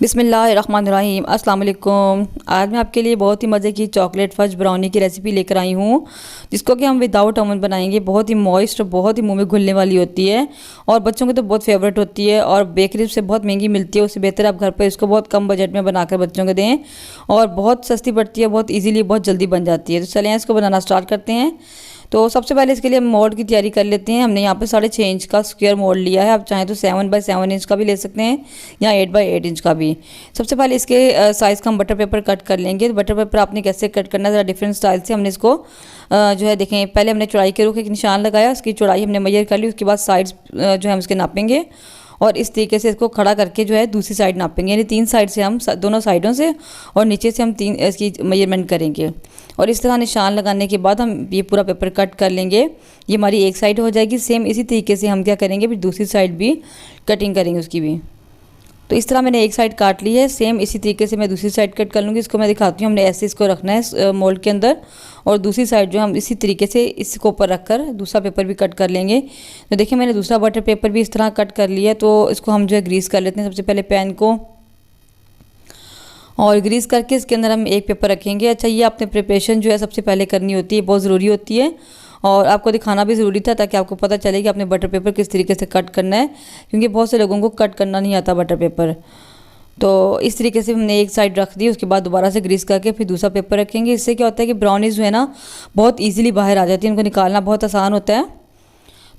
बिस्मिल्लाहिर्रहमानिर्रहीम। अस्सलाम वालेकुम। आज मैं आपके लिए बहुत ही मज़े की चॉकलेट फज ब्राउनी की रेसिपी लेकर आई हूँ, जिसको कि हम विदाउट ओवन बनाएंगे। बहुत ही मॉइस्ट और बहुत ही मुंह में घुलने वाली होती है और बच्चों की तो बहुत फेवरेट होती है और बेकरी से बहुत महंगी मिलती है। उससे बेहतर आप घर पर इसको बहुत कम बजट में बनाकर बच्चों को दें और बहुत सस्ती पड़ती है, बहुत ईजीली बहुत जल्दी बन जाती है। तो चलें इसको बनाना स्टार्ट करते हैं। तो सबसे पहले इसके लिए हम मोल्ड की तैयारी कर लेते हैं। हमने यहाँ पे 6.5 इंच का स्क्वायर मोल्ड लिया है। आप चाहें तो 7x7 इंच का भी ले सकते हैं या 8x8 इंच का भी। सबसे पहले इसके साइज़ का हम बटर पेपर कट कर लेंगे। तो बटर पेपर आपने कैसे कट करना है, ज़रा डिफरेंट स्टाइल से हमने इसको जो है देखें, पहले हमने चौड़ाई के रूख एक निशान लगाया, उसकी चौड़ाई हमने मेजर कर ली। उसके बाद साइड्स जो है हम उसके नापेंगे और इस तरीके से इसको खड़ा करके जो है दूसरी साइड नापेंगे, यानी 3 साइड से हम दोनों साइडों से और नीचे से हम 3 इसकी मेजरमेंट करेंगे। और इस तरह निशान लगाने के बाद हम ये पूरा पेपर कट कर लेंगे। ये हमारी एक साइड हो जाएगी। सेम इसी तरीके से हम क्या करेंगे, फिर दूसरी साइड भी कटिंग करेंगे उसकी भी। तो इस तरह मैंने एक साइड काट ली है, सेम इसी तरीके से मैं दूसरी साइड कट कर लूँगी। इसको मैं दिखाती हूँ, हमने ऐसे इसको रखना है मोल्ड के अंदर और दूसरी साइड जो हम इसी तरीके से इसको ऊपर रखकर दूसरा पेपर भी कट कर लेंगे। तो देखिए मैंने दूसरा बटर पेपर भी इस तरह कट कर लिया है। तो इसको हम जो है ग्रीस कर लेते हैं। सबसे पहले पैन को और ग्रीस करके इसके अंदर हम एक पेपर रखेंगे। अच्छा, ये आपने प्रिपरेशन जो है सबसे पहले करनी होती है, बहुत ज़रूरी होती है और आपको दिखाना भी ज़रूरी था ताकि आपको पता चले कि आपने बटर पेपर किस तरीके से कट करना है, क्योंकि बहुत से लोगों को कट करना नहीं आता बटर पेपर। तो इस तरीके से हमने एक साइड रख दी। उसके बाद दोबारा से ग्रीस करके फिर दूसरा पेपर रखेंगे। इससे क्या होता है कि ब्राउनीज़ जो है ना बहुत ईजिली बाहर आ जाती है, उनको निकालना बहुत आसान होता है।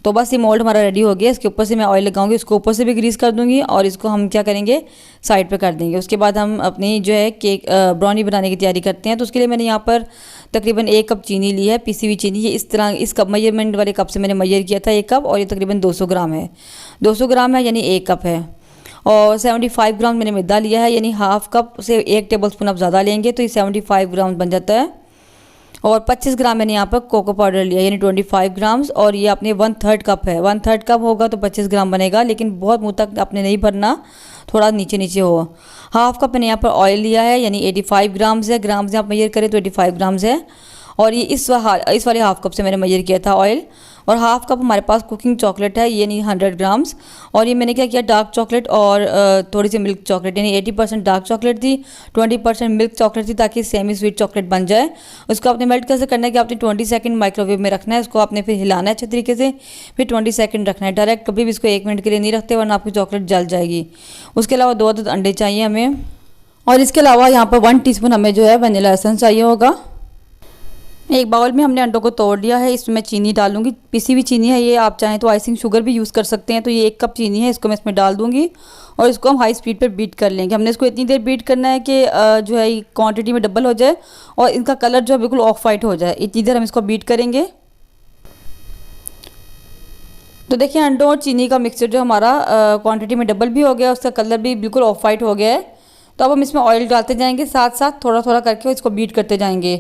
तो बस ये मोल्ड हमारा रेडी हो गया। इसके ऊपर से मैं ऑयल लगाऊंगी, इसको ऊपर से भी ग्रीस कर दूंगी और इसको हम क्या करेंगे, साइड पे कर देंगे। उसके बाद हम अपनी जो है केक ब्राउनी बनाने की तैयारी करते हैं। तो उसके लिए मैंने यहाँ पर तकरीबन 1 कप चीनी ली है, पिसी हुई चीनी। ये इस तरह इस कप मेजरमेंट वाले कप से मैंने मेजर किया था 1 कप और ये तकरीबन 200 ग्राम है। 200 ग्राम है यानी 1 कप है। और 75 ग्राम मैंने मैदा लिया है, यानी हाफ़ कप से 1 टेबल स्पून आप ज़्यादा लेंगे तो ये 75 ग्राम बन जाता है। और 25 ग्राम मैंने यहाँ पर कोको पाउडर लिया, यानी 25 ग्राम्स। और ये आपने 1/3 कप है। 1/3 कप होगा तो 25 ग्राम बनेगा, लेकिन बहुत मुँह तक आपने नहीं भरना, थोड़ा नीचे नीचे हो। हाफ़ कप मैंने यहाँ पर ऑयल लिया है, यानी 85 ग्राम्स है। ग्राम से आप मेजर करें तो 85 ग्राम्स है। और ये इस वाले हाफ़ कप से मैंने मेजर किया था ऑयल। और हाफ़ कप हमारे पास कुकिंग चॉकलेट है, यानी 100 ग्राम्स। और ये मैंने क्या किया, डार्क चॉकलेट और थोड़ी सी मिल्क चॉकलेट, यानी 80% डार्क चॉकलेट थी, 20% मिल्क चॉकलेट थी, ताकि सेमी स्वीट चॉकलेट बन जाए। उसको आपने मेल्ट कैसे करना है कि आपने 20 सेकंड माइक्रोवेव में रखना है। उसको आपने फिर हिलाना है अच्छे तरीके से, फिर 20 सेकंड रखना है। डायरेक्ट कभी भी इसको 1 मिनट के लिए नहीं रखते, वरना आपकी चॉकलेट जल जाएगी। उसके अलावा 2 अदद अंडे चाहिए हमें। और इसके अलावा यहाँ पर 1 टीस्पून हमें जो है वनीला एसेंस चाहिए होगा। एक बाउल में हमने अंडों को तोड़ लिया है, इसमें मैं चीनी डालूंगी। पिसी हुई चीनी है ये, आप चाहें तो आइसिंग शुगर भी यूज़ कर सकते हैं। तो ये 1 कप चीनी है, इसको मैं इसमें डाल दूंगी और इसको हम हाई स्पीड पर बीट कर लेंगे। हमने इसको इतनी देर बीट करना है कि जो है क्वांटिटी में डबल हो जाए और इनका कलर जो है बिल्कुल ऑफ वाइट हो जाए। इतनी देर हम इसको बीट करेंगे। तो देखिए अंडों और चीनी का मिक्सचर जो हमारा क्वांटिटी में डबल भी हो गया, उसका कलर भी बिल्कुल ऑफ वाइट हो गया है। तो अब हम इसमें ऑयल डालते जाएंगे, साथ साथ थोड़ा थोड़ा करके इसको बीट करते जाएंगे।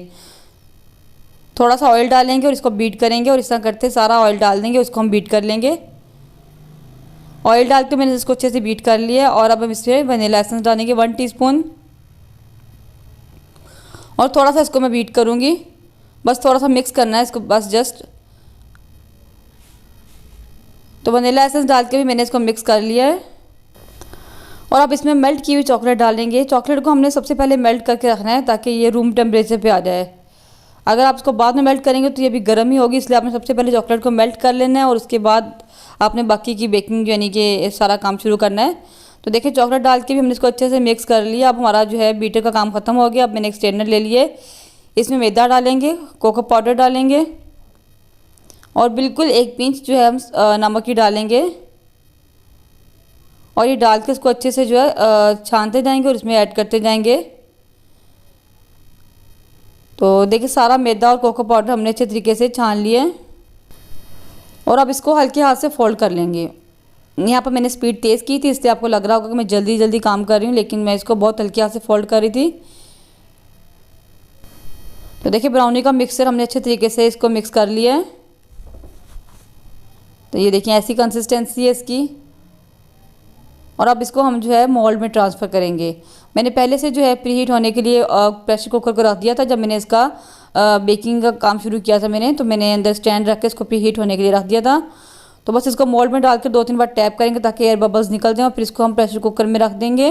थोड़ा सा ऑयल डालेंगे और इसको बीट करेंगे और इस तरह करते सारा ऑयल डाल देंगे, उसको हम बीट कर लेंगे। ऑयल डाल के मैंने इसको अच्छे से बीट कर लिया। और अब हम इसमें वनीला एसेंस डालेंगे 1 टीस्पून और थोड़ा सा इसको मैं बीट करूँगी। बस थोड़ा सा मिक्स करना है इसको, बस जस्ट। तो वनीला एसेंस डाल के भी मैंने इसको मिक्स कर लिया है। और अब इसमें मेल्ट की हुई चॉकलेट डालेंगे। चॉकलेट को हमने सबसे पहले मेल्ट करके रखना है ताकि ये रूम टेम्परेचर पे आ जाए। अगर आप इसको बाद में मेल्ट करेंगे तो ये भी गर्म ही होगी, इसलिए आपने सबसे पहले चॉकलेट को मेल्ट कर लेना है और उसके बाद आपने बाकी की बेकिंग यानी कि सारा काम शुरू करना है। तो देखिए चॉकलेट डाल के भी हमने इसको अच्छे से मिक्स कर लिया। अब हमारा जो है बीटर का काम ख़त्म हो गया। अब मैंने एक स्ट्रेनर ले लिए, इसमें मैदा डालेंगे, कोको पाउडर डालेंगे और बिल्कुल 1 पिंच जो है हम नमक ही डालेंगे। और ये डाल के इसको अच्छे से जो है छानते जाएंगे और इसमें ऐड करते जाएंगे। तो देखिए सारा मैदा और कोको पाउडर हमने अच्छे तरीके से छान लिए और अब इसको हल्के हाथ से फोल्ड कर लेंगे। यहाँ पर मैंने स्पीड तेज़ की थी, इसलिए आपको लग रहा होगा कि मैं जल्दी जल्दी काम कर रही हूँ, लेकिन मैं इसको बहुत हल्के हाथ से फोल्ड कर रही थी। तो देखिए ब्राउनी का मिक्सचर हमने अच्छे तरीके से इसको मिक्स कर लिया है। तो ये देखिए ऐसी कंसिस्टेंसी है इसकी। और अब इसको हम जो है मोल्ड में ट्रांसफ़र करेंगे। मैंने पहले से जो है प्रीहीट होने के लिए प्रेशर कुकर को रख दिया था। जब मैंने इसका बेकिंग का काम शुरू किया था तो मैंने अंदर स्टैंड रख के इसको प्रीहीट होने के लिए रख दिया था। तो बस इसको मोल्ड में डाल के 2-3 बार टैप करेंगे ताकि एयर बबल्स निकल जाएँ और फिर इसको हम प्रेशर कुकर में रख देंगे।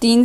3